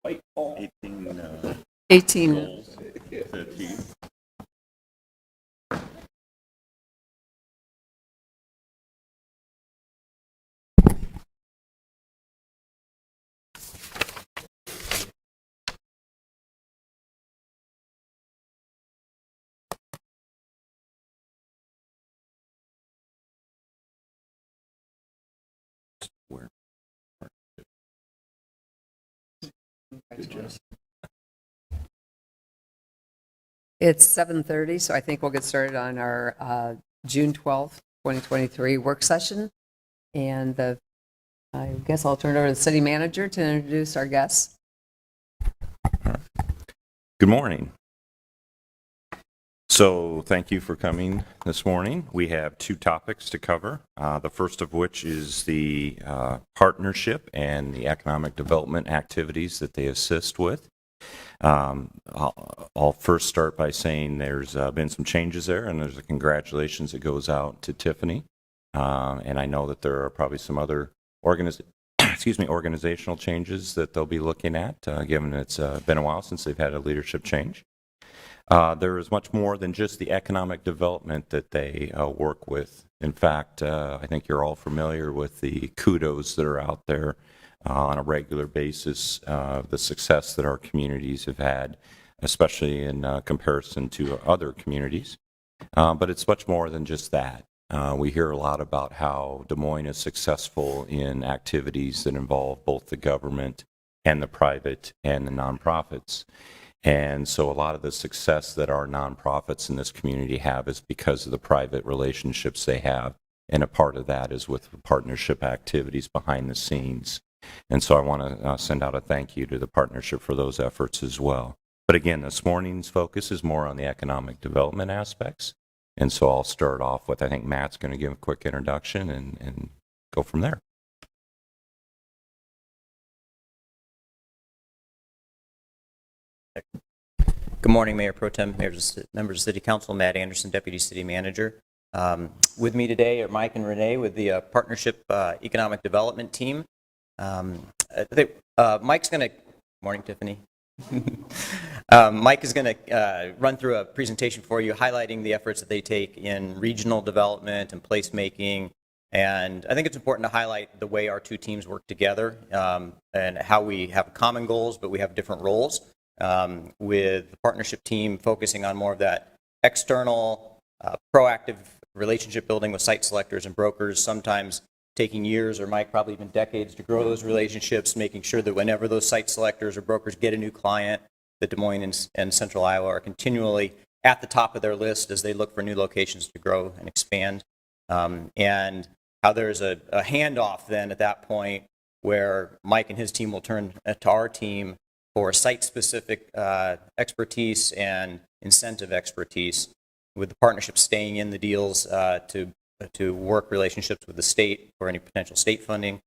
White ball. 18. Goals to achieve. Where? Good job. It's 7:30, so I think we'll get started on our June 12th, 2023 work session. And I guess I'll turn it over to the city manager to introduce our guests. Good morning. So thank you for coming this morning. We have two topics to cover. The first of which is the partnership and the economic development activities that they assist with. I'll first start by saying there's been some changes there, and there's a congratulations that goes out to Tiffany. And I know that there are probably some other organizational changes that they'll be looking at, given it's been a while since they've had a leadership change. There is much more than just the economic development that they work with. In fact, I think you're all familiar with the kudos that are out there on a regular basis, the success that our communities have had, especially in comparison to other communities. But it's much more than just that. We hear a lot about how Des Moines is successful in activities that involve both the government and the private and the nonprofits. And so a lot of the success that our nonprofits in this community have is because of the private relationships they have. And a part of that is with the partnership activities behind the scenes. And so I want to send out a thank you to the partnership for those efforts as well. But again, this morning's focus is more on the economic development aspects. And so I'll start off with, I think Matt's going to give a quick introduction and go from there. Good morning, Mayor Pro Tem, members of City Council, Matt Anderson, Deputy City Manager. With me today are Mike and Renee with the Partnership Economic Development Team. Mike's going to, morning Tiffany. Mike is going to run through a presentation for you highlighting the efforts that they take in regional development and placemaking. And I think it's important to highlight the way our two teams work together and how we have common goals, but we have different roles. With the partnership team focusing on more of that external, proactive relationship building with site selectors and brokers, sometimes taking years or Mike probably even decades to grow those relationships, making sure that whenever those site selectors or brokers get a new client, that Des Moines and Central Iowa are continually at the top of their list as they look for new locations to grow and expand. And how there's a handoff then at that point where Mike and his team will turn to our team for site-specific expertise and incentive expertise, with the partnership staying in the deals to work relationships with the state for any potential state funding.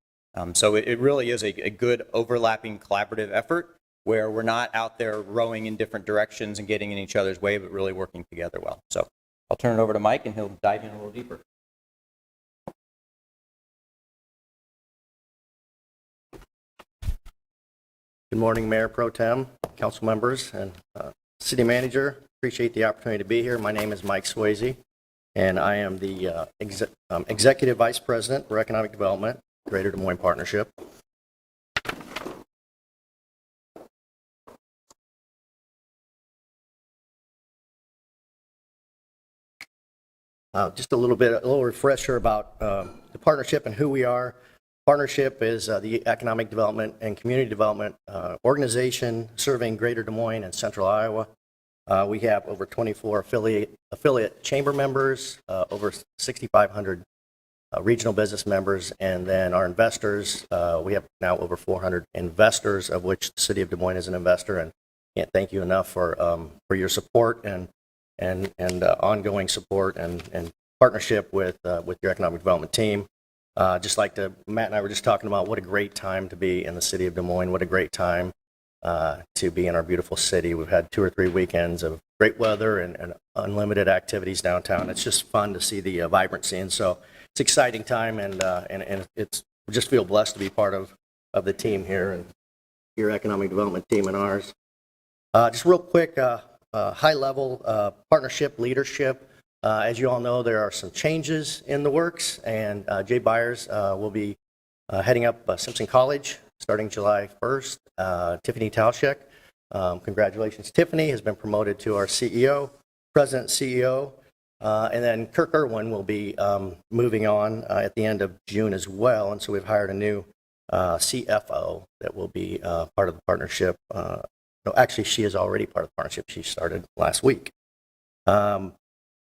So it really is a good overlapping collaborative effort where we're not out there rowing in different directions and getting in each other's way, but really working together well. So I'll turn it over to Mike and he'll dive in a little deeper. Good morning, Mayor Pro Tem, council members, and city manager. Appreciate the opportunity to be here. My name is Mike Swayze, and I am the Executive Vice President for Economic Development, Greater Des Moines Partnership. Just a little refresher about the partnership and who we are. Partnership is the economic development and community development organization serving Greater Des Moines and Central Iowa. We have over 24 affiliate chamber members, over 6,500 regional business members, and then our investors. We have now over 400 investors, of which the City of Des Moines is an investor, and can't thank you enough for your support and ongoing support and partnership with your economic development team. Just like Matt and I were just talking about, what a great time to be in the City of Des Moines. What a great time to be in our beautiful city. We've had 2 or 3 weekends of great weather and unlimited activities downtown. It's just fun to see the vibrancy, and so it's an exciting time, and we just feel blessed to be part of the team here. And your economic development team and ours. Just real quick, high-level partnership leadership. As you all know, there are some changes in the works, and Jay Byers will be heading up Simpson College starting July 1st. Tiffany Talshek, congratulations. Tiffany has been promoted to our CEO, President CEO, and then Kirk Irwin will be moving on at the end of June as well, and so we've hired a new CFO that will be part of the partnership. No, actually, she is already part of the partnership. She started last week.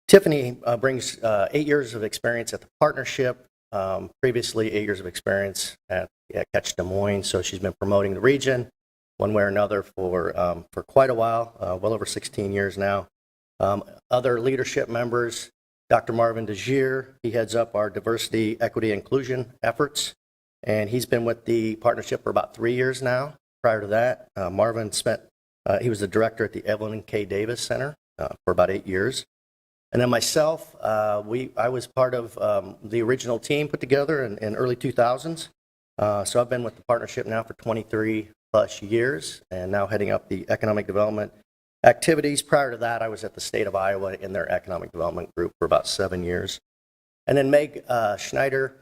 Tiffany brings 8 years of experience at the partnership, previously 8 years of experience at Catch Des Moines, so she's been promoting the region one way or another for quite a while, well over 16 years now. Other leadership members, Dr. Marvin DeGier, he heads up our diversity, equity, inclusion efforts, and he's been with the partnership for about 3 years now. Prior to that, Marvin he was the director at the Evelyn K. Davis Center for about 8 years. And then myself, I was part of the original team put together in early 2000s. So I've been with the partnership now for 23 plus years, and now heading up the economic development activities. Prior to that, I was at the state of Iowa in their economic development group for about 7 years. And then Meg Schneider,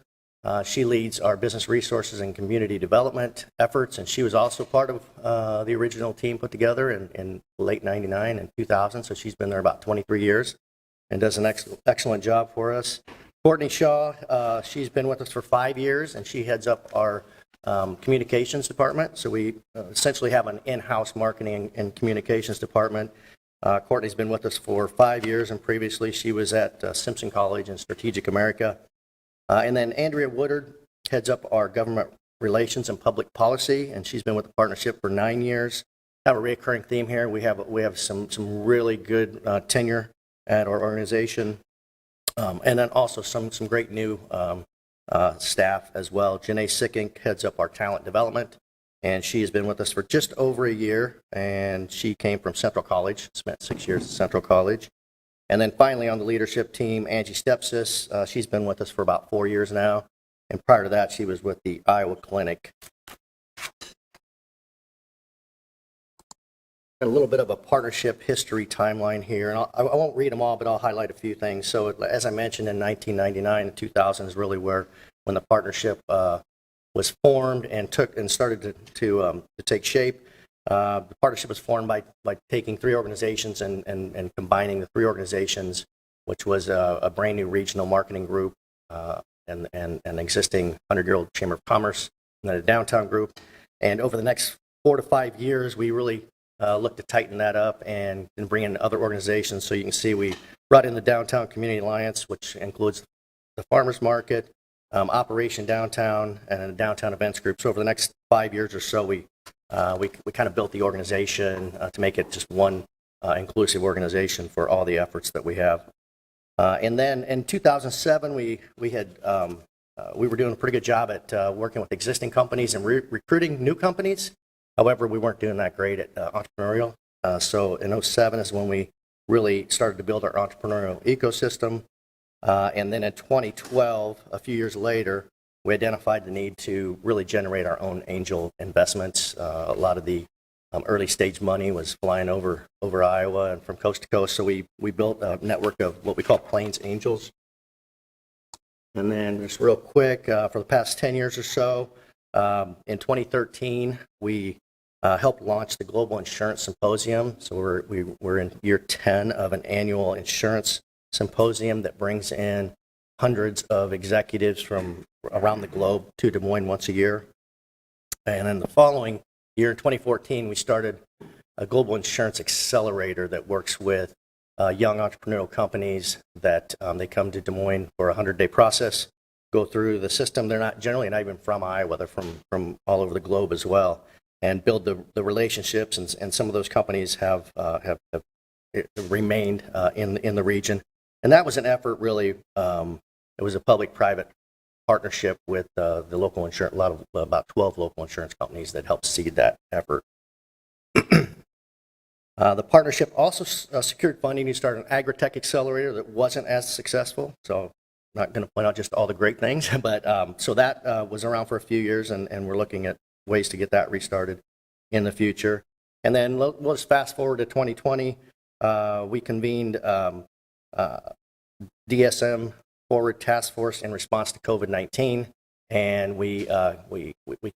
she leads our business resources and community development efforts, and she was also part of the original team put together in late 99 and 2000, so she's been there about 23 years and does an excellent job for us. Courtney Shaw, she's been with us for 5 years, and she heads up our communications department, so we essentially have an in-house marketing and communications department. Courtney's been with us for 5 years, and previously she was at Simpson College in Strategic America. And then Andrea Woodard heads up our government relations and public policy, and she's been with the partnership for 9 years. Have a recurring theme here. We have some really good tenure at our organization, and then also some great new staff as well. Janae Sickink heads up our talent development, and she has been with us for just over a year, and she came from Central College, spent 6 years at Central College. And then finally on the leadership team, Angie Stepsis, she's been with us for about 4 years now, and prior to that she was with the Iowa Clinic. A little bit of a partnership history timeline here, and I won't read them all, but I'll highlight a few things. So as I mentioned, in 1999 and 2000 is really when the partnership was formed and started to take shape. The partnership was formed by taking 3 organizations and combining the 3 organizations, which was a brand new regional marketing group and an existing 100-year-old Chamber of Commerce, and then a downtown group. And over the next 4 to 5 years, we really looked to tighten that up and bring in other organizations. So you can see we brought in the Downtown Community Alliance, which includes the Farmers Market, Operation Downtown, and a Downtown Events Group. So over the next 5 years or so, we kind of built the organization to make it just one inclusive organization for all the efforts that we have. And then in 2007, we were doing a pretty good job at working with existing companies and recruiting new companies. However, we weren't doing that great at entrepreneurial. So in 2007 is when we really started to build our entrepreneurial ecosystem. And then in 2012, a few years later, we identified the need to really generate our own angel investments. A lot of the early stage money was flying over Iowa and from coast to coast, so we built a network of what we call Plains Angels. And then just real quick, for the past 10 years or so, in 2013, we helped launch the Global Insurance Symposium. So we're in year 10 of an annual insurance symposium that brings in hundreds of executives from around the globe to Des Moines once a year. And in the following year, in 2014, we started a global insurance accelerator that works with young entrepreneurial companies that they come to Des Moines for a 100-day process, go through the system. They're not generally not even from Iowa. They're from all over the globe as well, and build the relationships. And some of those companies have remained in the region. And that was an effort really. It was a public-private partnership with the local insurance, about 12 local insurance companies that helped seed that effort. The partnership also secured funding to start an agri-tech accelerator that wasn't as successful. So I'm not going to point out just all the great things, but so that was around for a few years, and we're looking at ways to get that restarted. in the future. And then let's fast forward to 2020. We convened DSM Forward Task Force in response to COVID-19, and we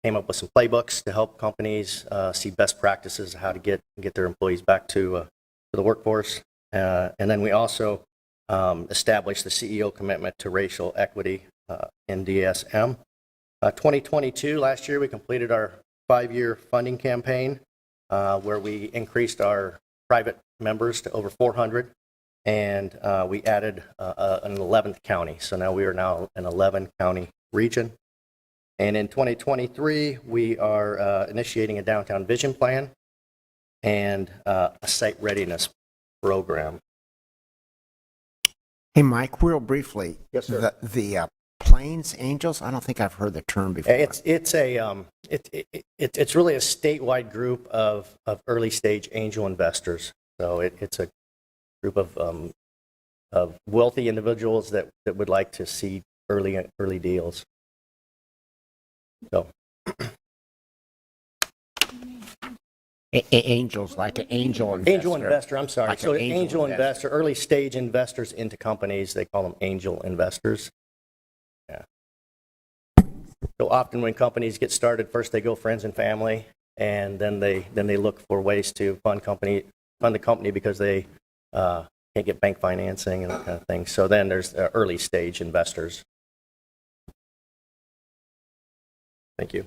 came up with some playbooks to help companies see best practices of how to get their employees back to the workforce. And then we also established the CEO commitment to racial equity in DSM. 2022, last year, we completed our 5-year funding campaign where we increased our private members to over 400, and we added an 11th county. So now we are now an 11-county region. And in 2023, we are initiating a downtown vision plan and a site readiness program. Hey, Mike, real briefly. Yes, sir. The Plains Angels, I don't think I've heard the term before. It's really a statewide group of early stage angel investors. So it's a group of wealthy individuals that would like to see early deals. So Angels, like an angel investor. angel investor, I'm sorry. Like So an angel investor, early stage investors into companies, they call them angel investors. Yeah. So often when companies get started, first they go friends and family, and then they look for ways to fund the company because they can't get bank financing and that kind of thing. So then there's early stage investors. Thank you.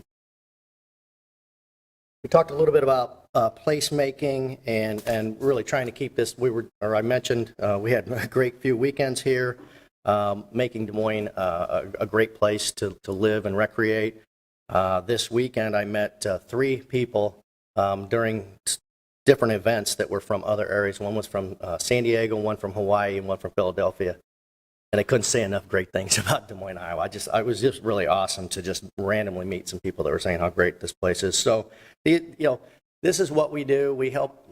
We talked a little bit about placemaking and really trying to keep this. I mentioned we had a great few weekends here, making Des Moines a great place to live and recreate. This weekend, I met 3 people during different events that were from other areas. One was from San Diego, one from Hawaii, and one from Philadelphia. And I couldn't say enough great things about Des Moines, Iowa. I was just really awesome to just randomly meet some people that were saying how great this place is. So, this is what we do. We help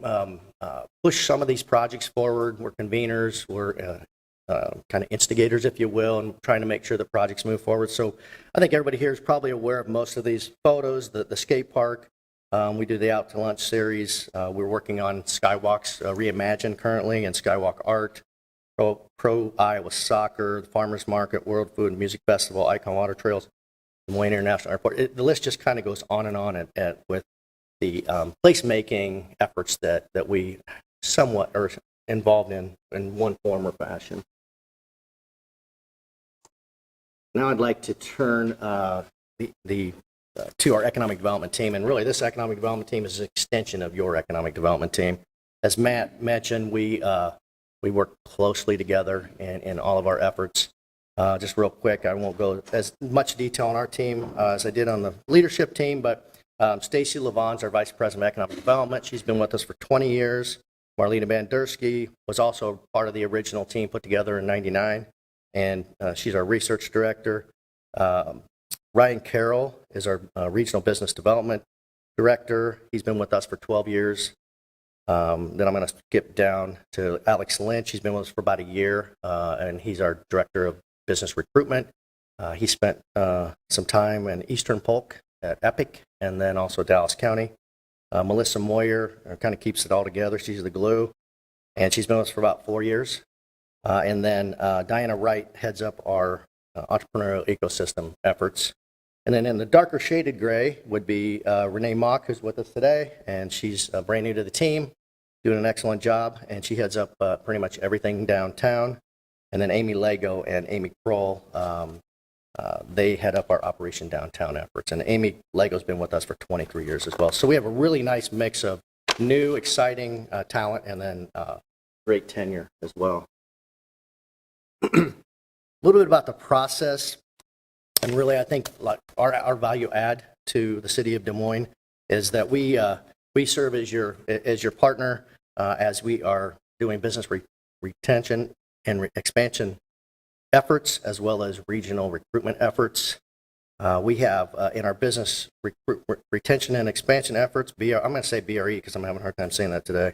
push some of these projects forward. We're conveners. We're kind of instigators, if you will, and trying to make sure the projects move forward. So I think everybody here is probably aware of most of these photos. The skate park. We do the Out to Lunch series. We're working on Skywalks Reimagined currently and Skywalk Art. Pro Iowa Soccer, the Farmers Market, World Food and Music Festival, Icon Water Trails, Des Moines International Airport. The list just kind of goes on and on with the placemaking efforts that we somewhat are involved in one form or fashion. Now I'd like to turn to our economic development team, and really this economic development team is an extension of your economic development team. As Matt mentioned, we work closely together in all of our efforts. Just real quick, I won't go as much detail on our team as I did on the leadership team, but Stacy Levon's our Vice President of Economic Development. She's been with us for 20 years. Marlena Bandersky was also part of the original team put together in '99, and she's our Research Director. Ryan Carroll is our Regional Business Development Director. He's been with us for 12 years. Then I'm going to skip down to Alex Lynch. He's been with us for about a year, and he's our Director of Business Recruitment. He spent some time in Eastern Polk at Epic, and then also Dallas County. Melissa Moyer kind of keeps it all together. She's the glue, and she's been with us for about 4 years. And then Diana Wright heads up our entrepreneurial ecosystem efforts. And then in the darker shaded gray would be Renee Mock, who's with us today, and she's brand new to the team, doing an excellent job, and she heads up pretty much everything downtown. And then Amy Lego and Amy Kroll, they head up our Operation Downtown efforts. And Amy Lego's been with us for 23 years as well. So we have a really nice mix of new, exciting talent and then great tenure as well. A little bit about the process. And really, I think like our value add to the city of Des Moines is that we serve as your partner as we are doing business retention and expansion efforts, as well as regional recruitment efforts. We have in our business retention and expansion efforts, I'm going to say BRE because I'm having a hard time saying that today.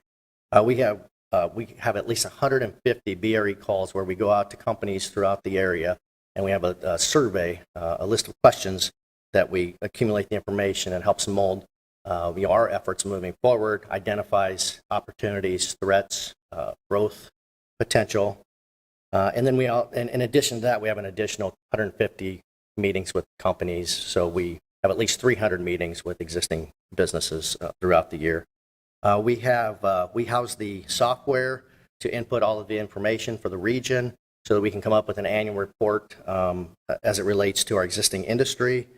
We have at least 150 BRE calls where we go out to companies throughout the area. And we have a survey, a list of questions that we accumulate the information and helps mold our efforts moving forward, identifies opportunities, threats, growth potential. And then in addition to that, we have an additional 150 meetings with companies. So we have at least 300 meetings with existing businesses throughout the year. We house the software to input all of the information for the region so that we can come up with an annual report as it relates to our existing industry.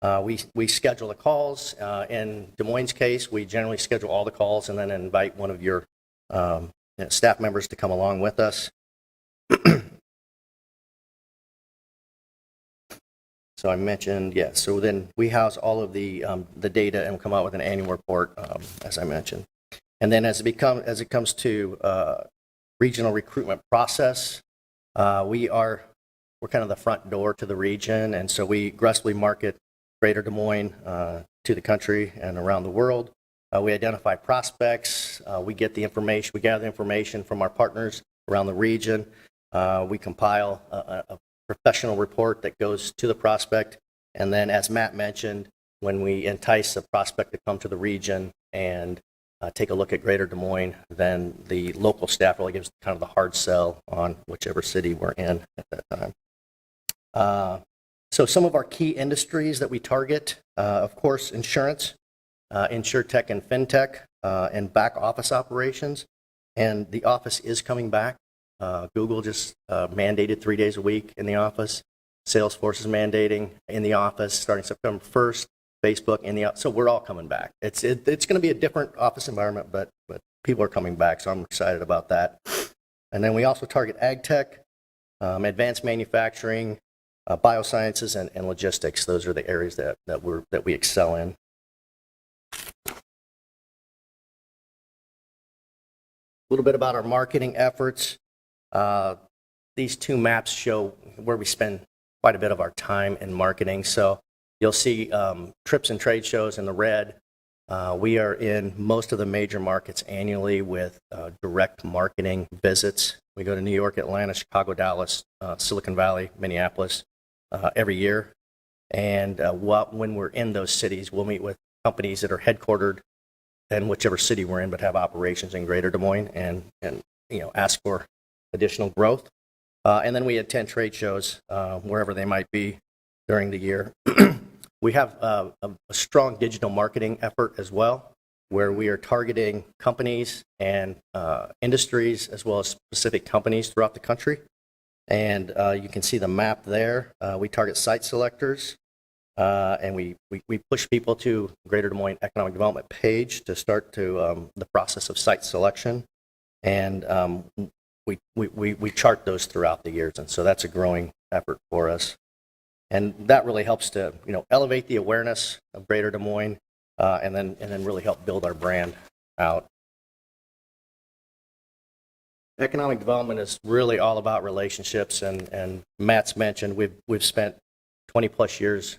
We schedule the calls. In Des Moines' case, we generally schedule all the calls and then invite one of your staff members to come along with us. So I mentioned, yes. So then we house all of the data and come out with an annual report, as I mentioned. And then as it comes to regional recruitment process, we're kind of the front door to the region, and so we aggressively market Greater Des Moines to the country and around the world. We identify prospects. We get the information. We gather information from our partners around the region. We compile a professional report that goes to the prospect. And then, as Matt mentioned, when we entice a prospect to come to the region and take a look at Greater Des Moines, then the local staff really gives kind of the hard sell on whichever city we're in at that time. So some of our key industries that we target, of course, insurance, insurtech and fintech, and back office operations. And the office is coming back. Google just mandated 3 days a week in the office. Salesforce is mandating in the office starting September 1st. Facebook in the office. So we're all coming back. It's going to be a different office environment, but people are coming back, so I'm excited about that. And then we also target ag tech, advanced manufacturing, biosciences, and logistics. Those are the areas that we excel in. A little bit about our marketing efforts. These two maps show where we spend quite a bit of our time in marketing. So you'll see trips and trade shows in the red. We are in most of the major markets annually with direct marketing visits. We go to New York, Atlanta, Chicago, Dallas, Silicon Valley, Minneapolis every year. And when we're in those cities, we'll meet with companies that are headquartered in whichever city we're in but have operations in Greater Des Moines and ask for additional growth. And then we attend trade shows wherever they might be during the year. We have a strong digital marketing effort as well, where we are targeting companies and industries as well as specific companies throughout the country. And you can see the map there. We target site selectors, and we push people to Greater Des Moines Economic Development page to start the process of site selection. And we chart those throughout the years, and so that's a growing effort for us. And that really helps to elevate the awareness of Greater Des Moines, and then really help build our brand out. Economic development is really all about relationships, and Matt's mentioned we've spent 20 plus years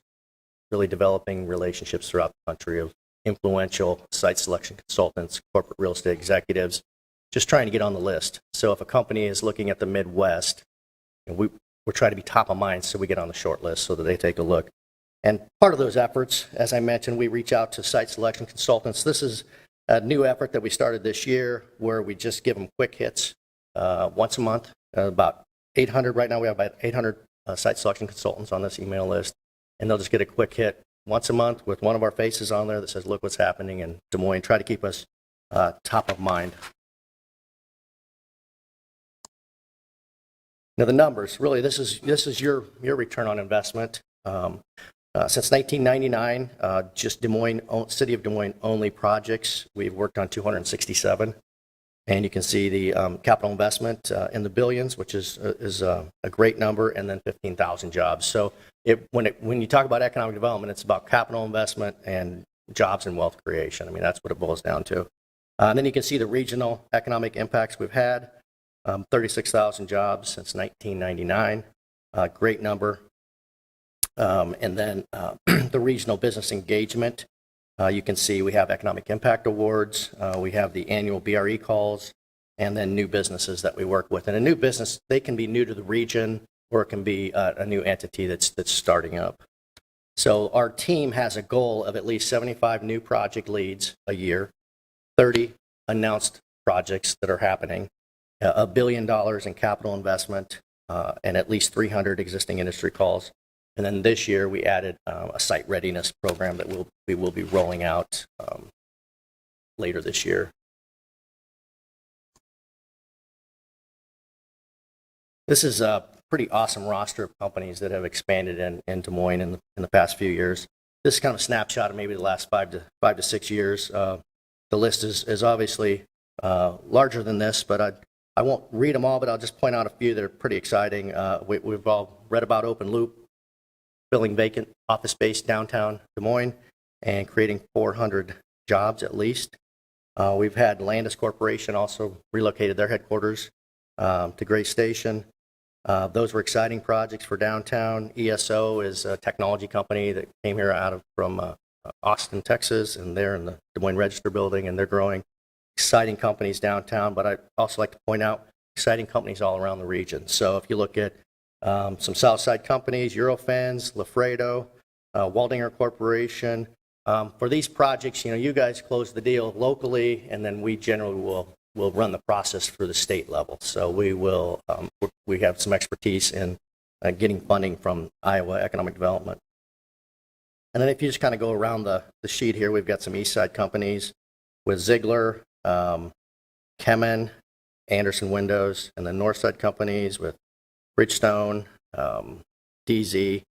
really developing relationships throughout the country of influential site selection consultants, corporate real estate executives, just trying to get on the list. So if a company is looking at the Midwest, we're trying to be top of mind so we get on the short list so that they take a look. And part of those efforts, as I mentioned, we reach out to site selection consultants. This is a new effort that we started this year where we just give them quick hits once a month. About 800 right now. We have about 800 site selection consultants on this email list, and they'll just get a quick hit once a month with one of our faces on there that says, look what's happening in Des Moines. Try to keep us top of mind. Now the numbers, really, this is your return on investment. Since 1999, just City of Des Moines only projects, we've worked on 267. And you can see the capital investment in the billions, which is a great number, and then 15,000 jobs. So when you talk about economic development, it's about capital investment and jobs and wealth creation. I mean, that's what it boils down to. And then you can see the regional economic impacts we've had. 36,000 jobs since 1999, great number. And then the regional business engagement, you can see we have economic impact awards, we have the annual BRE calls, and then new businesses that we work with. And a new business, they can be new to the region, or it can be a new entity that's starting up. So our team has a goal of at least 75 new project leads a year, 30 announced projects that are happening, $1 billion in capital investment, and at least 300 existing industry calls. And then this year, we added a site readiness program that we will be rolling out later this year. This is a pretty awesome roster of companies that have expanded in Des Moines in the past few years. This is kind of a snapshot of maybe the last 5 to 6 years. The list is obviously larger than this, but I won't read them all, but I'll just point out a few that are pretty exciting. We've all read about Open Loop, filling vacant office space downtown Des Moines and creating 400 jobs at least. We've had Landis Corporation also relocated their headquarters to Gray Station. Those were exciting projects for downtown. ESO is a technology company that came here from Austin, Texas, and they're in the Des Moines Register building, and they're growing. Exciting companies downtown, but I'd also like to point out exciting companies all around the region. So if you look at some Southside companies, Eurofins, Lafredo, Waldinger Corporation, for these projects, you guys close the deal locally, and then we generally will run the process for the state level. So we have some expertise in getting funding from Iowa Economic Development. And then if you just kind of go around the sheet here, we've got some East Side companies with Ziegler, Kemen, Anderson Windows, and then North Side companies with Bridgestone, DZ.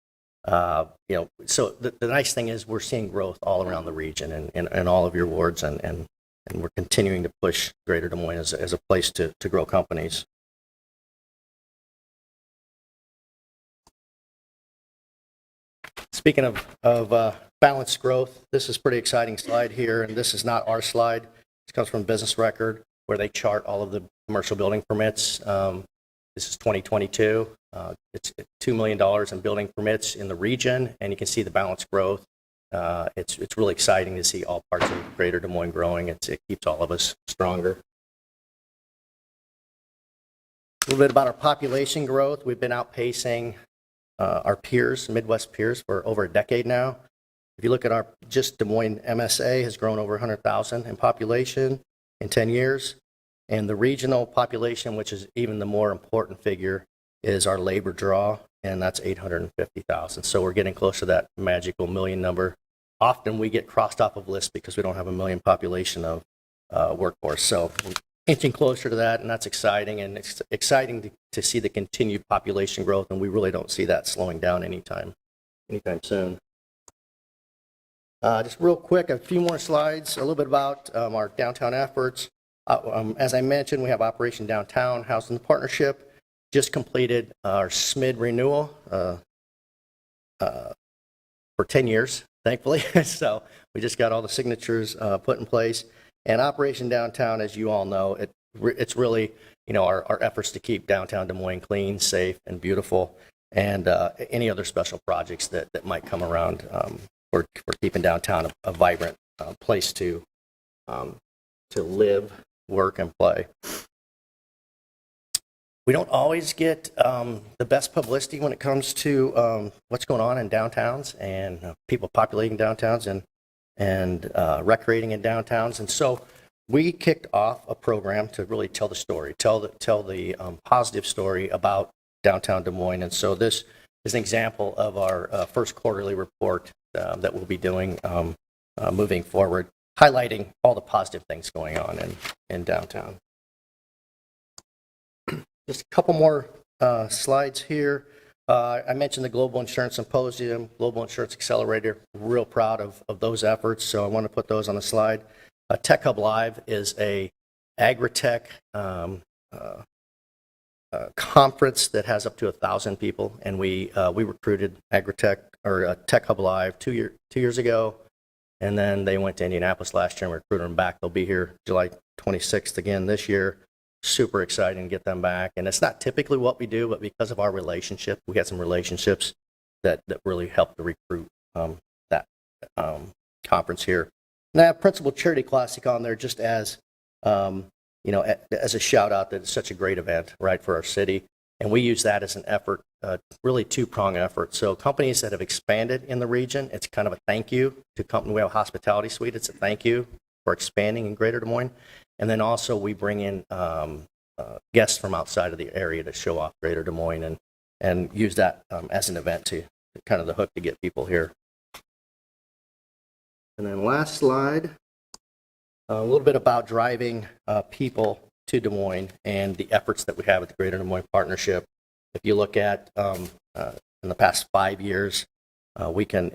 So the nice thing is we're seeing growth all around the region and all of your wards, and we're continuing to push Greater Des Moines as a place to grow companies. Speaking of balanced growth, this is a pretty exciting slide here, and this is not our slide. This comes from Business Record, where they chart all of the commercial building permits. This is 2022. It's $2 million in building permits in the region, and you can see the balanced growth. It's really exciting to see all parts of Greater Des Moines growing. It keeps all of us stronger. A little bit about our population growth. We've been outpacing our peers, Midwest peers, for over a decade now. If you look at just Des Moines MSA has grown over 100,000 in population in 10 years. And the regional population, which is even the more important figure, is our labor draw, and that's 850,000. So we're getting close to that magical million number. Often we get crossed off of lists because we don't have a million population of workforce. So we're inching closer to that, and that's exciting. And it's exciting to see the continued population growth, and we really don't see that slowing down anytime soon. Just real quick, a few more slides, a little bit about our downtown efforts. As I mentioned, we have Operation Downtown, Housing the Partnership. Just completed our SMID renewal for 10 years, thankfully. So we just got all the signatures put in place. And Operation Downtown, as you all know, it's really our efforts to keep downtown Des Moines clean, safe, and beautiful, and any other special projects that might come around for keeping downtown a vibrant place to live, work, and play. We don't always get the best publicity when it comes to what's going on in downtowns and people populating downtowns and recreating in downtowns. And so we kicked off a program to really tell the story, tell the positive story about downtown Des Moines. And so this is an example of our first quarterly report that we'll be doing moving forward, highlighting all the positive things going on in downtown. Just a couple more slides here. I mentioned the Global Insurance Symposium, Global Insurance Accelerator. Real proud of those efforts, so I want to put those on the slide. Tech Hub Live is a agri-tech conference that has up to 1,000 people, and we recruited agri-tech or Tech Hub Live 2 years ago, and then they went to Indianapolis last year and recruited them back. They'll be here July 26th again this year. Super exciting to get them back. And it's not typically what we do, but because of our relationship, we had some relationships that really helped to recruit that conference here. And I have Principal Charity Classic on there just as as a shout out that it's such a great event, right, for our city. And we use that as an effort really two-prong effort. So companies that have expanded in the region, it's kind of a thank you to company. We have a hospitality suite. It's a thank you for expanding in Greater Des Moines. And then also we bring in guests from outside of the area to show off Greater Des Moines and use that as an event to kind of the hook to get people here. And then last slide, a little bit about driving people to Des Moines and the efforts that we have at the Greater Des Moines Partnership. If you look at in the past 5 years, we can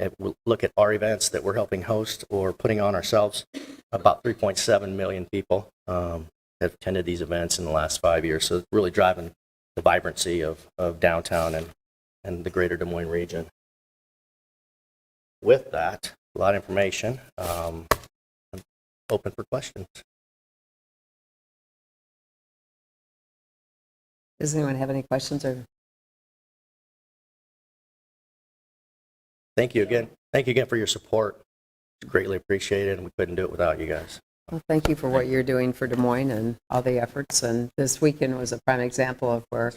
look at our events that we're helping host or putting on ourselves. About 3.7 million people have attended these events in the last 5 years. So it's really driving the vibrancy of downtown and the Greater Des Moines region. With that, a lot of information. I'm open for questions. Does anyone have any questions? Or Thank you again. Thank you again for your support. It's greatly appreciated, and we couldn't do it without you guys. well, thank you for what you're doing for Des Moines and all the efforts. And this weekend was a prime example of where,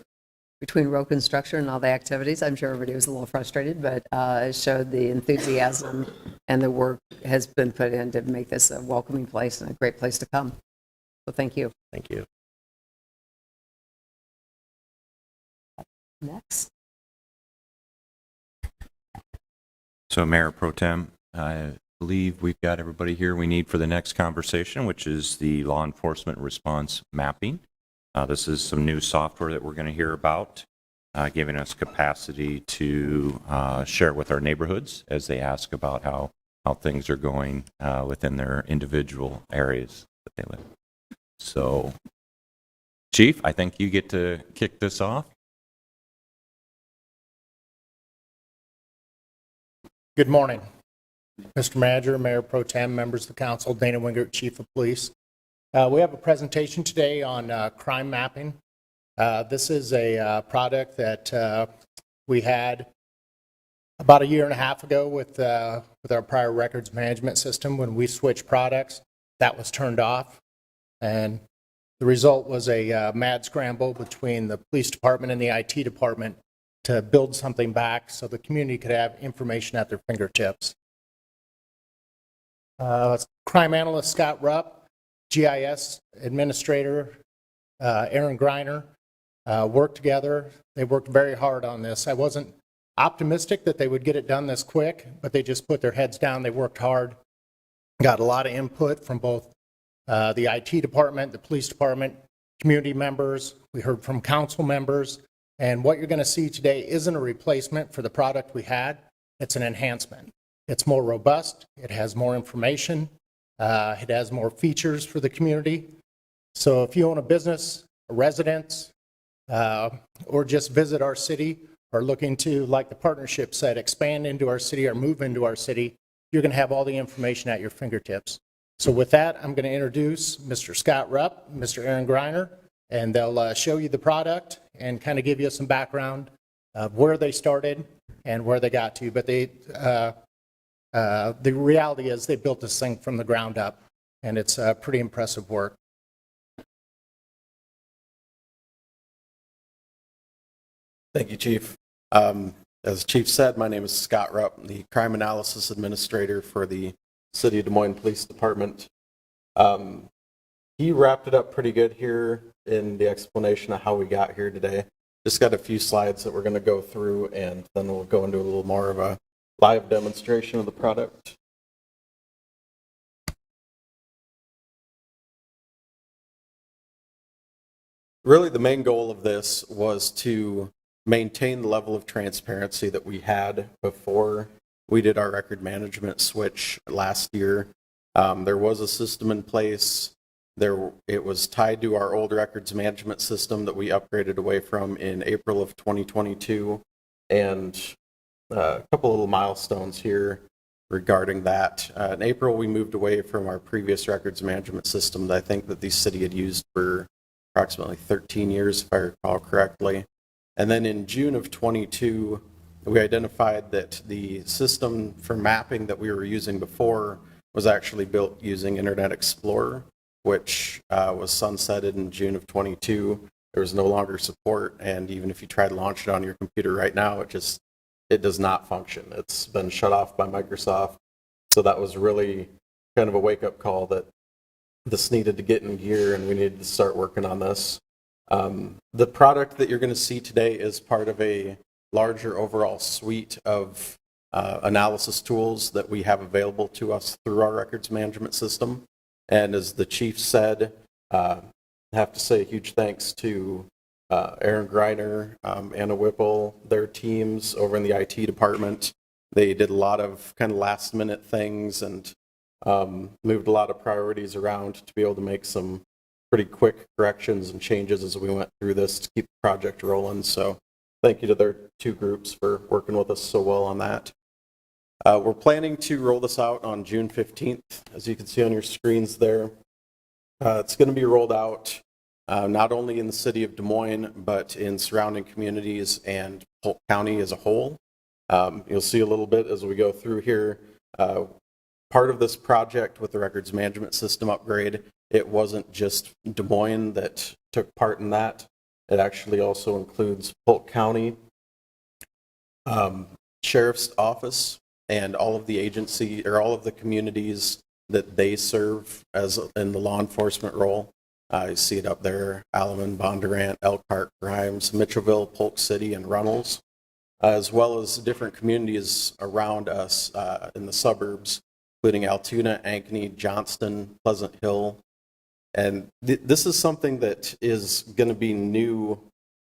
between road construction and all the activities, I'm sure everybody was a little frustrated, but it showed the enthusiasm and the work has been put in to make this a welcoming place and a great place to come. So thank you. Thank you. Next. So Mayor Pro Tem, I believe we've got everybody here we need for the next conversation, which is the law enforcement response mapping. This is some new software that we're going to hear about, giving us capacity to share with our neighborhoods as they ask about how things are going within their individual areas that they live. So, Chief, I think you get to kick this off. Good morning, Mr. Manager, Mayor Pro Tem, members of the council, Dana Wingert, Chief of Police. We have a presentation today on crime mapping. This is a product that we had about a year and a half ago with our prior records management system. When we switched products, that was turned off, and the result was a mad scramble between the police department and the IT department to build something back so the community could have information at their fingertips. Crime analyst Scott Rupp, GIS administrator Aaron Greiner worked together. They worked very hard on this. I wasn't optimistic that they would get it done this quick, but they just put their heads down. They worked hard, got a lot of input from both the IT department, the police department, community members. We heard from council members. And what you're going to see today isn't a replacement for the product we had. It's an enhancement. It's more robust. It has more information. It has more features for the community. So if you own a business, a residence, or just visit our city, or looking to, like the partnership said, expand into our city or move into our city, you're going to have all the information at your fingertips. So with that, I'm going to introduce Mr. Scott Rupp, Mr. Aaron Greiner, and they'll show you the product and kind of give you some background of where they started and where they got to. But the reality is they built this thing from the ground up, and it's pretty impressive work. Thank you, Chief. As Chief said, my name is Scott Rupp, the Crime Analysis Administrator for the City of Des Moines Police Department. He wrapped it up pretty good here in the explanation of how we got here today. Just got a few slides that we're going to go through, and then we'll go into a little more of a live demonstration of the product. Really, the main goal of this was to maintain the level of transparency that we had before we did our record management switch last year. There was a system in place. It was tied to our old records management system that we upgraded away from in April of 2022. And a couple little milestones here regarding that. In April, we moved away from our previous records management system that I think that the city had used for approximately 13 years, if I recall correctly. And then in June of 22, we identified that the system for mapping that we were using before was actually built using Internet Explorer, which was sunsetted in June of 22. there was no longer support. And even if you try to launch it on your computer right now, it does not function. It's been shut off by Microsoft. So that was really kind of a wake-up call that this needed to get in gear and we needed to start working on this. The product that you're going to see today is part of a larger overall suite of analysis tools that we have available to us through our records management system. And as the chief said, I have to say a huge thanks to Aaron Greiner, Anna Whipple, their teams over in the IT department. They did a lot of kind of last minute things and moved a lot of priorities around to be able to make some pretty quick corrections and changes as we went through this to keep the project rolling. So thank you to their two groups for working with us so well on that. We're planning to roll this out on June 15th, as you can see on your screens there. It's going to be rolled out not only in the city of Des Moines, but in surrounding communities and Polk County as a whole. You'll see a little bit as we go through here. Part of this project with the records management system upgrade, it wasn't just Des Moines that took part in that. It actually also includes Polk County, Sheriff's Office, and all of the agency or all of the communities that they serve as in the law enforcement role. You see it up there: Alleman, Bondurant, Elkhart, Grimes, Mitchellville, Polk City, and Runnels, as well as different communities around us in the suburbs, including Altoona, Ankeny, Johnston, Pleasant Hill. And this is something that is going to be new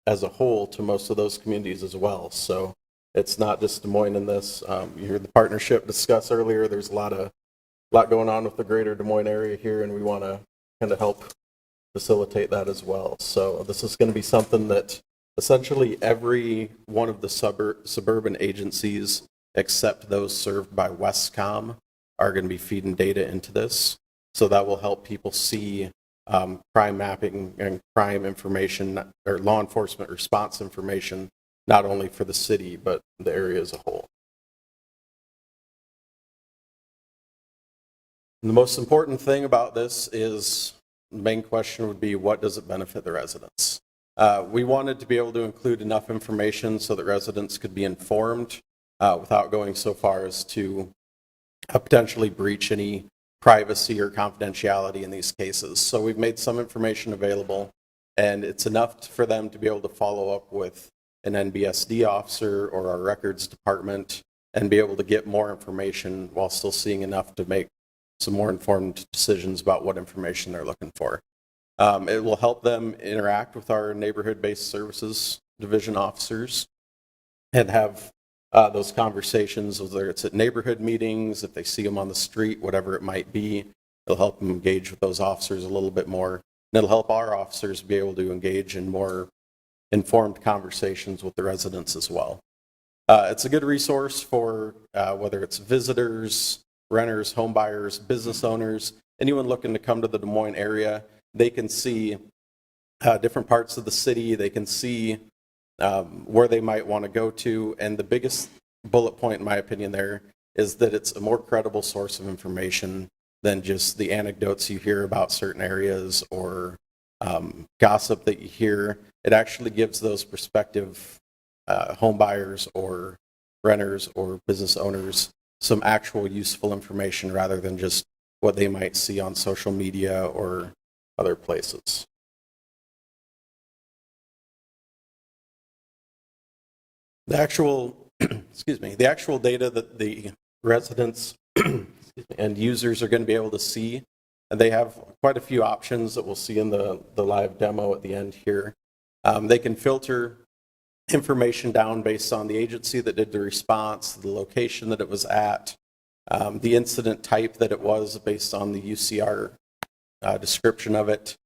as a whole to most of those communities as well. So it's not just Des Moines in this. You heard the partnership discussed earlier. There's a lot going on with the greater Des Moines area here, and we want to kind of help facilitate that as well. So this is going to be something that essentially every one of the suburban agencies, except those served by Westcom, are going to be feeding data into this. So that will help people see crime mapping and crime information or law enforcement response information, not only for the city, but the area as a whole. And the most important thing about this is, the main question would be, what does it benefit the residents? We wanted to be able to include enough information so that residents could be informed without going so far as to potentially breach any privacy or confidentiality in these cases. So we've made some information available, and it's enough for them to be able to follow up with an NBSD officer or our records department and be able to get more information while still seeing enough to make some more informed decisions about what information they're looking for. It will help them interact with our neighborhood-based services division officers and have those conversations, whether it's at neighborhood meetings, if they see them on the street, whatever it might be. It'll help them engage with those officers a little bit more. And it'll help our officers be able to engage in more informed conversations with the residents as well. It's a good resource for whether it's visitors, renters, home buyers, business owners, anyone looking to come to the Des Moines area. They can see different parts of the city. They can see where they might want to go to. And the biggest bullet point, in my opinion, there is that it's a more credible source of information than just the anecdotes you hear about certain areas or gossip that you hear. It actually gives those prospective home buyers or renters or business owners some actual useful information rather than just what they might see on social media or other places. The actual, the actual data that the residents and users are going to be able to see, and they have quite a few options that we'll see in the live demo at the end here. They can filter information down based on the agency that did the response, the location that it was at, the incident type that it was based on the UCR description of it.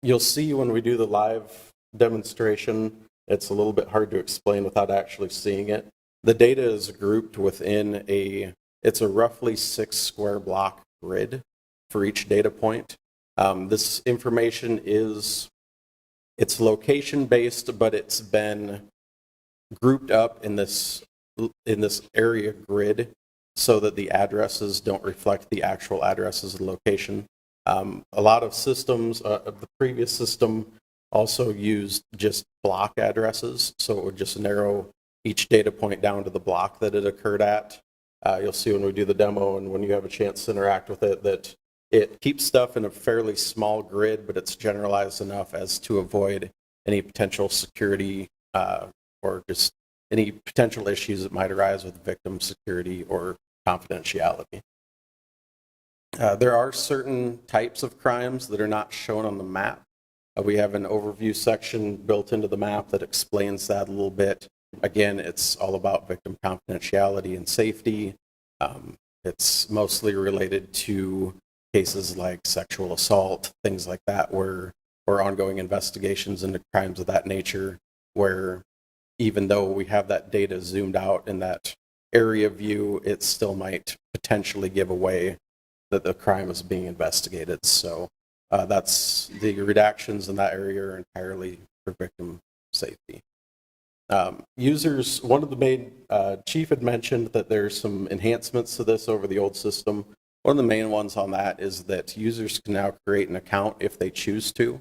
You'll see when we do the live demonstration, it's a little bit hard to explain without actually seeing it. The data is grouped within it's a roughly 6 square block grid for each data point. This information it's location based, but it's been grouped up in this area grid so that the addresses don't reflect the actual addresses of the location. A lot of systems, of the previous system also used just block addresses, so it would just narrow each data point down to the block that it occurred at. You'll see when we do the demo and when you have a chance to interact with it that it keeps stuff in a fairly small grid, but it's generalized enough as to avoid any potential security or just any potential issues that might arise with victim security or confidentiality. There are certain types of crimes that are not shown on the map. We have an overview section built into the map that explains that a little bit. Again, it's all about victim confidentiality and safety. It's mostly related to cases like sexual assault, things like that, where ongoing investigations into crimes of that nature, where even though we have that data zoomed out in that area view, it still might potentially give away that the crime is being investigated. So that's the redactions in that area are entirely for victim safety. Users, one of the main, Chief had mentioned that there's some enhancements to this over the old system. One of the main ones on that is that users can now create an account if they choose to.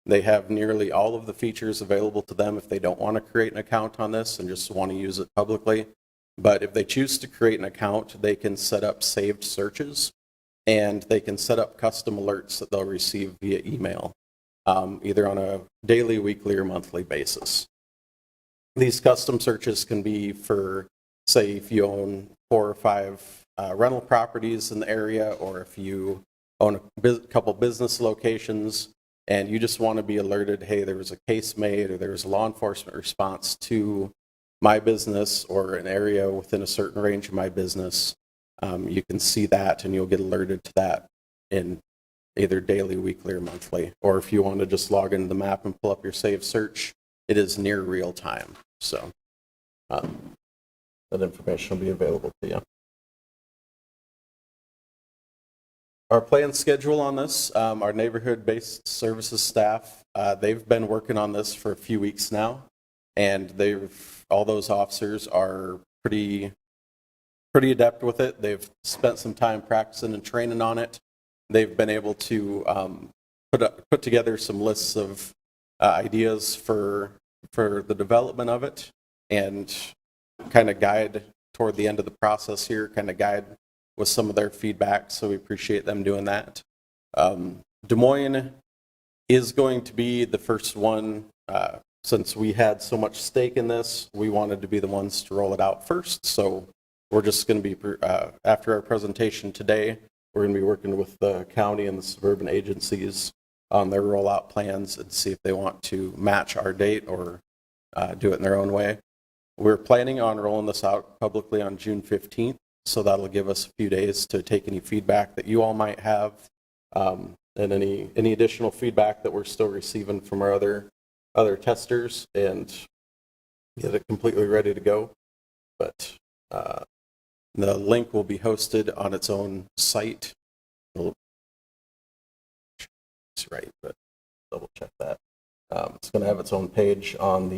They have nearly all of the features available to them if they don't want to create an account on this and just want to use it publicly. But if they choose to create an account, they can set up saved searches and they can set up custom alerts that they'll receive via email, either on a daily, weekly, or monthly basis. These custom searches can be for, say, if you own 4 or 5 rental properties in the area, or if you own a couple business locations and you just want to be alerted, hey, there was a case made or there was a law enforcement response to my business or an area within a certain range of my business, you can see that and you'll get alerted to that in either daily, weekly, or monthly. Or if you want to just log into the map and pull up your saved search, it is near real time. So that information will be available to you. Our planned schedule on this, our neighborhood-based services staff, they've been working on this for a few weeks now, and all those officers are pretty adept with it. They've spent some time practicing and training on it. They've been able to put together some lists of ideas for the development of it and kind of guide toward the end of the process here, kind of guide with some of their feedback, so we appreciate them doing that. Des Moines is going to be the first one. Since we had so much stake in this, we wanted to be the ones to roll it out first, so we're just going to be, after our presentation today, we're going to be working with the county and the suburban agencies on their rollout plans and see if they want to match our date or do it in their own way. We're planning on rolling this out publicly on June 15th, so that'll give us a few days to take any feedback that you all might have, and any additional feedback that we're still receiving from our other testers, and get it completely ready to go. But the link will be hosted on its own site. It's right, but double check that. It's going to have its own page on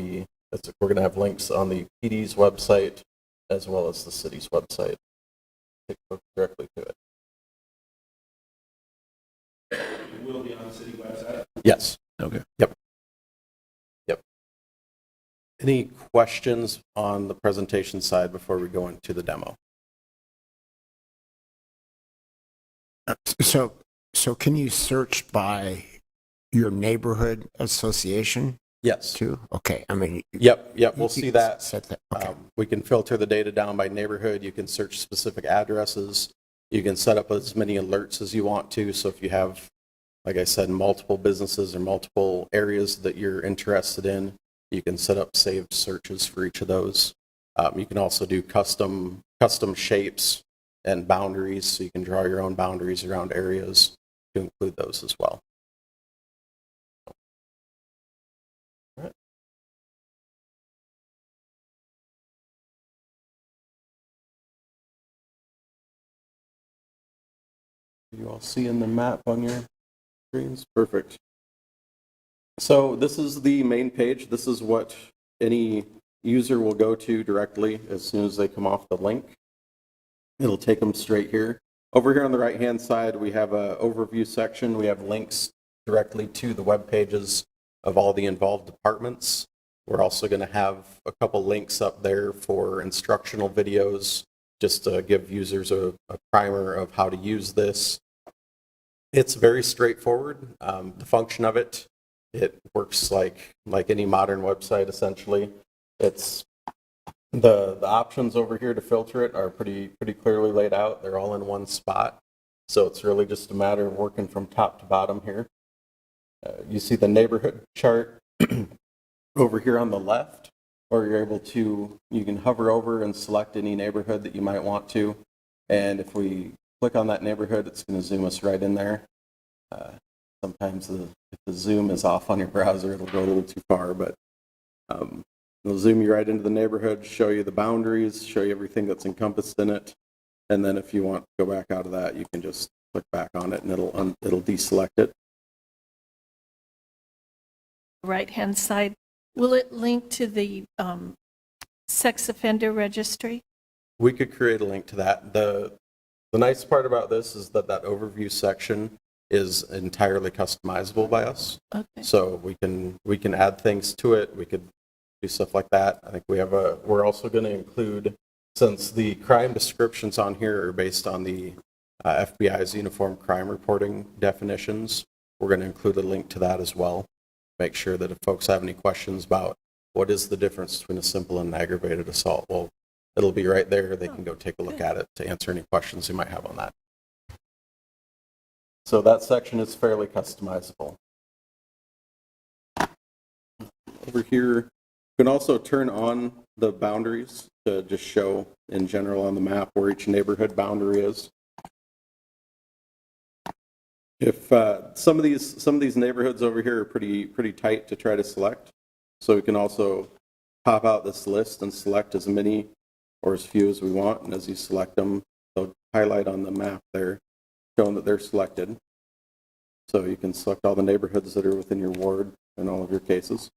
we're going to have links on the PD's website as well as the city's website. Take folks directly to it. It will be on the city website? Yes. Okay. Yep. Any questions on the presentation side before we go into the demo? So can you search by your neighborhood association Yes. too? Okay, I mean. Yep. We'll see that. Set that. Okay. We can filter the data down by neighborhood. You can search specific addresses. You can set up as many alerts as you want to. So if you have, like I said, multiple businesses or multiple areas that you're interested in, you can set up saved searches for each of those. You can also do custom shapes and boundaries, so you can draw your own boundaries around areas to include those as well. All right. You all see in the map on your screens? Perfect. So this is the main page. This is what any user will go to directly as soon as they come off the link. It'll take them straight here. Over here on the right-hand side, we have an overview section. We have links directly to the web pages of all the involved departments. We're also going to have a couple links up there for instructional videos, just to give users a primer of how to use this. It's very straightforward. The function of it works like any modern website, essentially. It's the options over here to filter it are pretty clearly laid out. They're all in one spot. So it's really just a matter of working from top to bottom here. You see the neighborhood chart over here on the left, or you can hover over and select any neighborhood that you might want to. And if we click on that neighborhood, it's going to zoom us right in there. Sometimes if the zoom is off on your browser, it'll go a little too far, but it'll zoom you right into the neighborhood, show you the boundaries, show you everything that's encompassed in it. And then if you want to go back out of that, you can just click back on it and it'll deselect it. Right-hand side, will it link to the sex offender registry? We could create a link to that. The nice part about this is that overview section is entirely customizable by us. Okay. So we can add things to it. We could do stuff like that. I think we're also going to include, since the crime descriptions on here are based on the FBI's uniform crime reporting definitions, we're going to include a link to that as well. Make sure that if folks have any questions about what is the difference between a simple and an aggravated assault, well, it'll be right there. They can go take a look at it to answer any questions you might have on that. So that section is fairly customizable. Over here, you can also turn on the boundaries to just show in general on the map where each neighborhood boundary is. If some of these neighborhoods over here are pretty tight to try to select, so we can also pop out this list and select as many or as few as we want, and as you select them, they'll highlight on the map there, showing that they're selected. So you can select all the neighborhoods that are within your ward in all of your cases.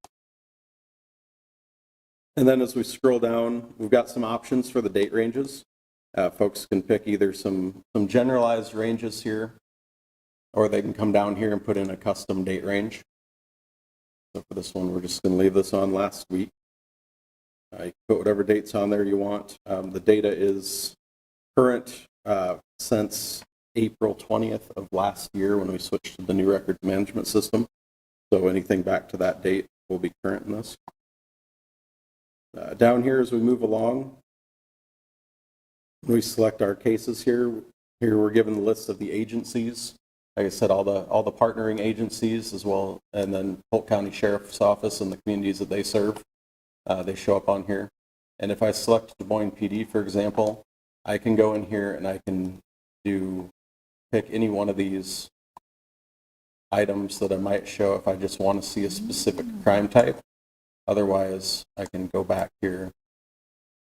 And then as we scroll down, we've got some options for the date ranges. Folks can pick either some generalized ranges here, or they can come down here and put in a custom date range. So for this one, we're just going to leave this on last week. You can put whatever dates on there you want. The data is current since April 20th of last year when we switched to the new records management system. So anything back to that date will be current in this. Down here as we move along, we select our cases here. Here we're given the list of the agencies. Like I said, all the partnering agencies as well, and then Polk County Sheriff's Office and the communities that they serve. They show up on here. And if I select Des Moines PD, for example, I can go in here and I can pick any one of these items that I might show if I just want to see a specific crime type. Otherwise, I can go back here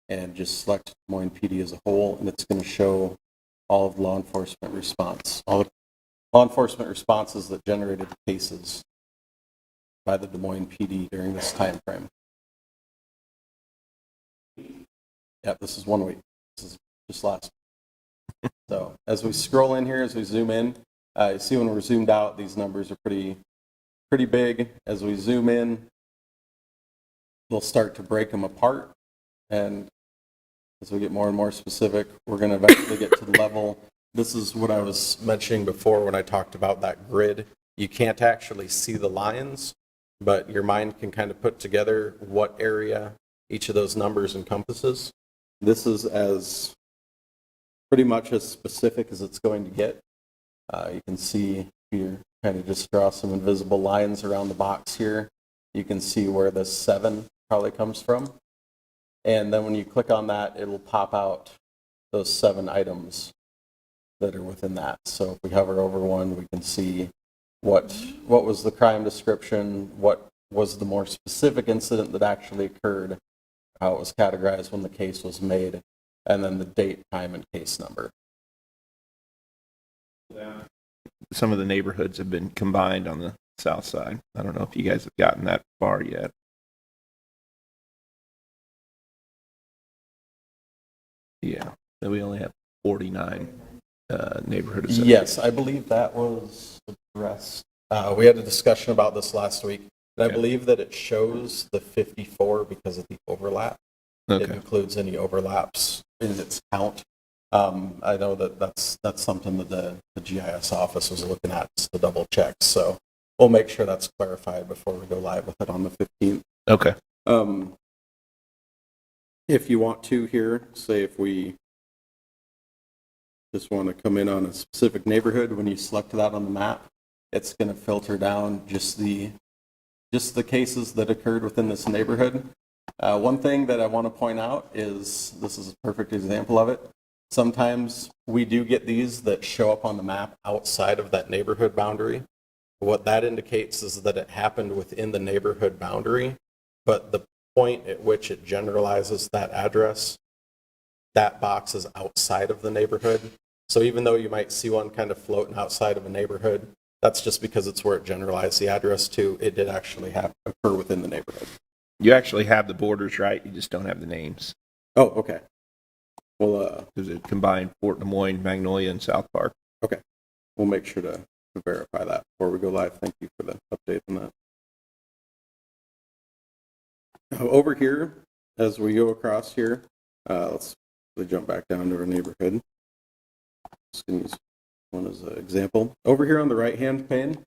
and just select Des Moines PD as a whole, and it's going to show all of law enforcement response, all the law enforcement responses that generated cases by the Des Moines PD during this time frame. Yep, this is 1 week. This is just last week. So as we scroll in here, as we zoom in, you see when we're zoomed out, these numbers are pretty big. As we zoom in, we'll start to break them apart. And as we get more and more specific, we're going to eventually get to the level. This is what I was mentioning before when I talked about that grid. You can't actually see the lines, but your mind can kind of put together what area each of those numbers encompasses. This is as pretty much as specific as it's going to get. You can see here, kind of just draw some invisible lines around the box here. You can see where the 7 probably comes from. And then when you click on that, it'll pop out those 7 items that are within that. So if we hover over one, we can see what was the crime description, what was the more specific incident that actually occurred, how it was categorized when the case was made, and then the date, time, and case number. Some of the neighborhoods have been combined on the south side. I don't know if you guys have gotten that far yet. Yeah, so we only have 49 neighborhood association? Yes, I believe that was addressed. We had a discussion about this last week. And I Okay. believe that it shows the 54 because of the overlap. It Okay. includes any overlaps in its count. I know that that's something that the GIS office was looking at just to double check. So we'll make sure that's clarified before we go live with it on the 15th. Okay. If you want to here, say if we just want to come in on a specific neighborhood, when you select that on the map, it's going to filter down just the cases that occurred within this neighborhood. One thing that I want to point out is, this is a perfect example of it. Sometimes we do get these that show up on the map outside of that neighborhood boundary. What that indicates is that it happened within the neighborhood boundary, but the point at which it generalizes that address, that box is outside of the neighborhood. So even though you might see one kind of floating outside of a neighborhood, that's just because it's where it generalized the address to. It did actually occur within the neighborhood. You actually have the borders right, you just don't have the names. Oh, okay. Well, Because it combined Fort Des Moines, Magnolia, and South Park. okay. We'll make sure to verify that before we go live. Thank you for the update on that. Over here, as we go across here, let's jump back down to our neighborhood. Just going to use one as an example. Over here on the right-hand pane,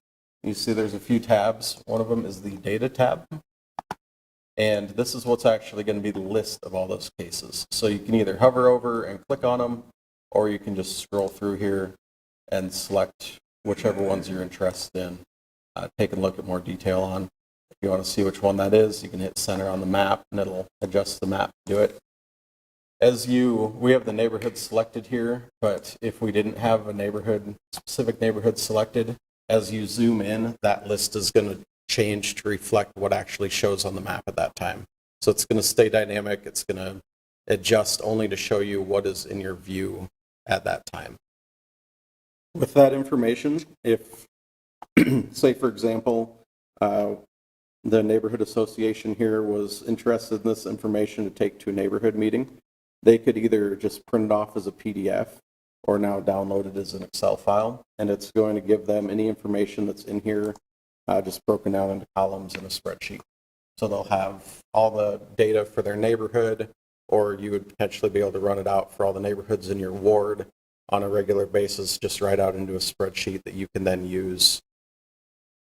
you see there's a few tabs. One of them is the data tab. And this is what's actually going to be the list of all those cases. So you can either hover over and click on them, or you can just scroll through here and select whichever ones you're interested in. Take a look at more detail on. If you want to see which one that is, you can hit center on the map and it'll adjust the map to do it. We have the neighborhood selected here, but if we didn't have a specific neighborhood selected, as you zoom in, that list is going to change to reflect what actually shows on the map at that time. So it's going to stay dynamic. It's going to adjust only to show you what is in your view at that time. With that information, if, say for example, the neighborhood association here was interested in this information to take to a neighborhood meeting, they could either just print it off as a PDF or now download it as an Excel file, and it's going to give them any information that's in here just broken down into columns in a spreadsheet. So they'll have all the data for their neighborhood, or you would potentially be able to run it out for all the neighborhoods in your ward on a regular basis, just right out into a spreadsheet that you can then use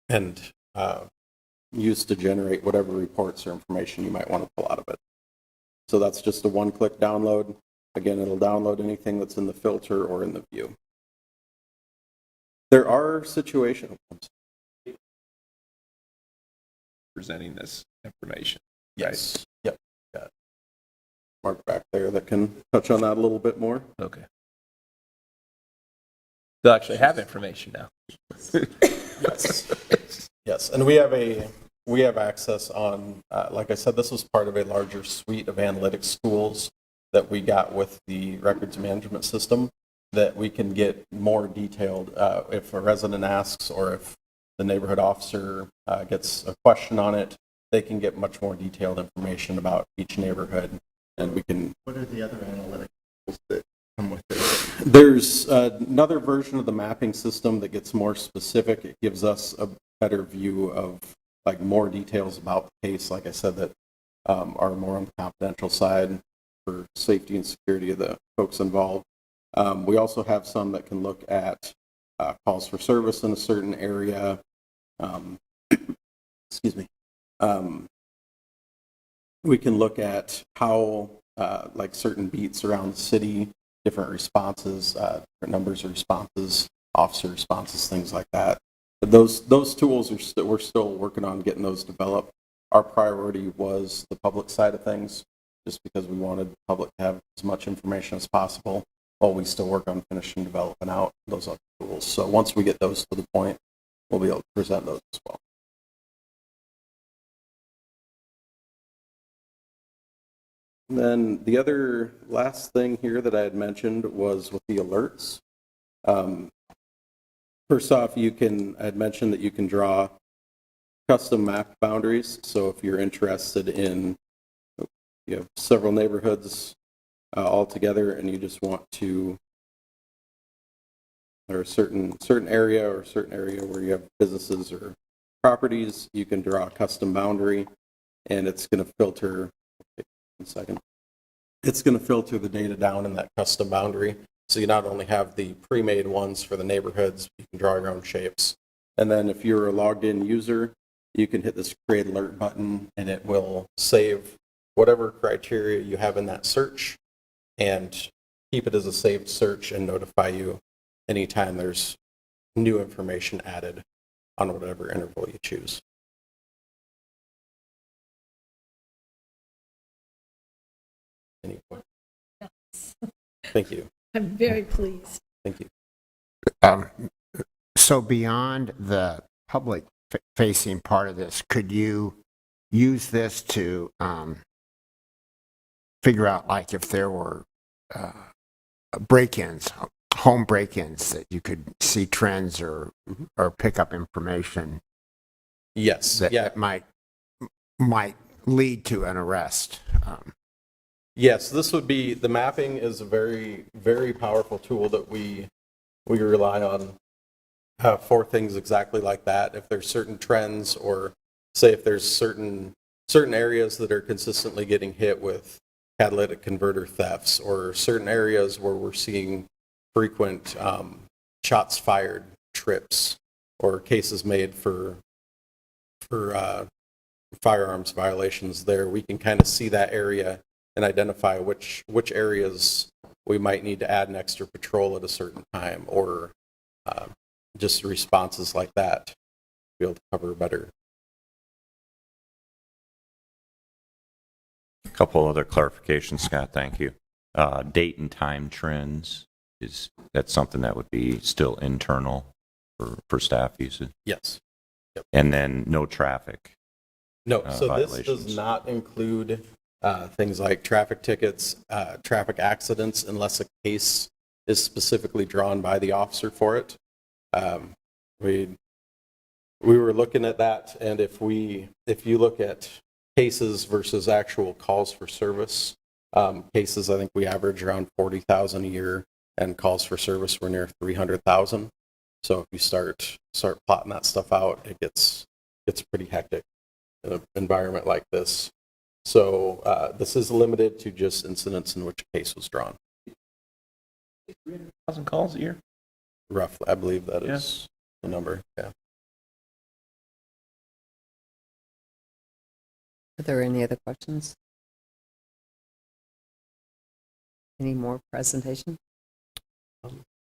and use to generate whatever reports or information you might want to pull out of it. So that's just a one-click download. Again, it'll download anything that's in the filter or in the view. There are situations. Presenting this information. Yes. Yep. Got Mark back there that can touch on that a little bit more. Okay. They'll actually have information now. Yes. Yes. And we have access on, like I said, this was part of a larger suite of analytics tools that we got with the records management system that we can get more detailed if a resident asks or if the neighborhood officer gets a question on it, they can get much more detailed information about each neighborhood, and we can. What are the other analytics tools that come with it? There's another version of the mapping system that gets more specific. It gives us a better view of like more details about the case, like I said, that are more on the confidential side for safety and security of the folks involved. We also have some that can look at calls for service in a certain area. Excuse me. We can look at how, like certain beats around the city, different responses, different numbers of responses, officer responses, things like that. But those tools we're still working on getting those developed. Our priority was the public side of things, just because we wanted the public to have as much information as possible while we still work on finishing developing out those other tools. So once we get those to the point, we'll be able to present those as well. And then the other last thing here that I had mentioned was with the alerts. First off, I had mentioned that you can draw custom map boundaries. So if you're interested in, you have several neighborhoods all together and you just want to or a certain area where you have businesses or properties, you can draw a custom boundary, and it's going to filter. One second. It's going to filter the data down in that custom boundary. So you not only have the pre-made ones for the neighborhoods, you can draw your own shapes. And then if you're a logged in user, you can hit this create alert button, and it will save whatever criteria you have in that search and keep it as a saved search and notify you anytime there's new information added on whatever interval you choose. Any questions? Thank you. I'm very pleased. Thank you. So beyond the public-facing part of this, could you use this to figure out, like, if there were break-ins, home break-ins, that you could see trends or pick up information Yes. that Yeah. might lead to an arrest? Yes, this would be, the mapping is a very, very powerful tool that we rely on for things exactly like that. If there's certain trends, or say if there's certain areas that are consistently getting hit with catalytic converter thefts, or certain areas where we're seeing frequent shots fired trips or cases made for firearms violations there, we can kind of see that area and identify which areas we might need to add an extra patrol at a certain time, or just responses like that to be able to cover better. A couple other clarifications, Scott, thank you. Date and time trends, that's something that would be still internal for staff usage? Yes. And then no traffic. No, so this violations. does not include things like traffic tickets, traffic accidents, unless a case is specifically drawn by the officer for it. We were looking at that, and if you look at cases versus actual calls for service, cases, I think we average around 40,000 a year, and calls for service were near 300,000. So if you start plotting that stuff out, it gets pretty hectic in an environment like this. So this is limited to just incidents in which a case was drawn. 300,000 calls a year? Roughly, I believe that is the number. Yeah. Are there any other questions? Any more presentation?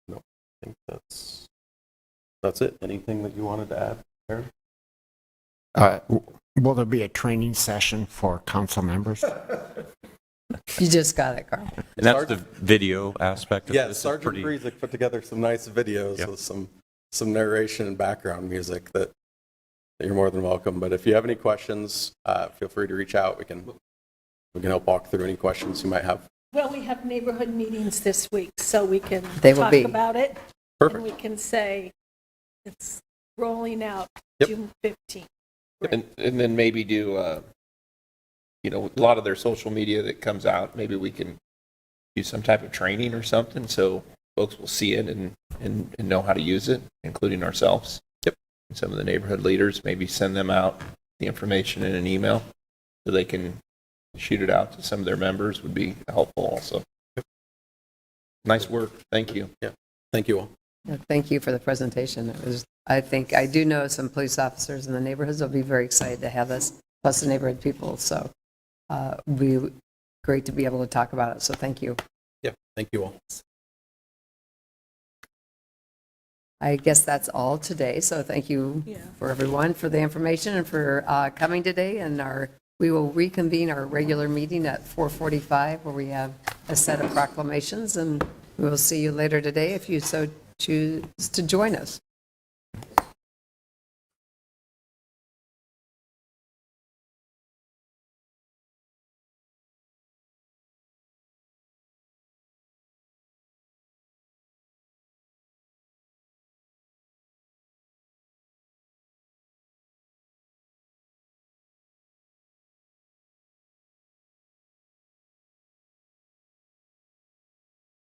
No, I think that's it. Anything that you wanted to add, Aaron? Will there be a training session for council members? You just got it, Carl. And that's the video aspect of Yeah, this? Sergeant Breezick put together some nice videos Yep. with some narration and background music that you're more than welcome. But if you have any questions, feel free to reach out. We can help walk through any questions you might have. Well, we have neighborhood meetings this week, so we can They will talk be. about it. Perfect. And we can say it's rolling out Yep. June 15th. And then maybe do, a lot of their social media that comes out, maybe we can do some type of training or something, so folks will see it and know how to use it, including ourselves. Yep. And some of the neighborhood leaders, maybe send them out the information in an email so they can shoot it out to some of their members, would be helpful also. Yep. Nice work. Thank you. Yeah. Thank you all. Yeah, thank you for the presentation. I do know some police officers in the neighborhoods will be very excited to have this, plus the neighborhood people. So it'll be great to be able to talk about it. So thank you. Yeah. Thank you all. I guess that's all today. So thank you for everyone for the information and for coming today. And we will reconvene our regular meeting at 4:45, where we have a set of proclamations. And we will see you later today if you so choose to join us.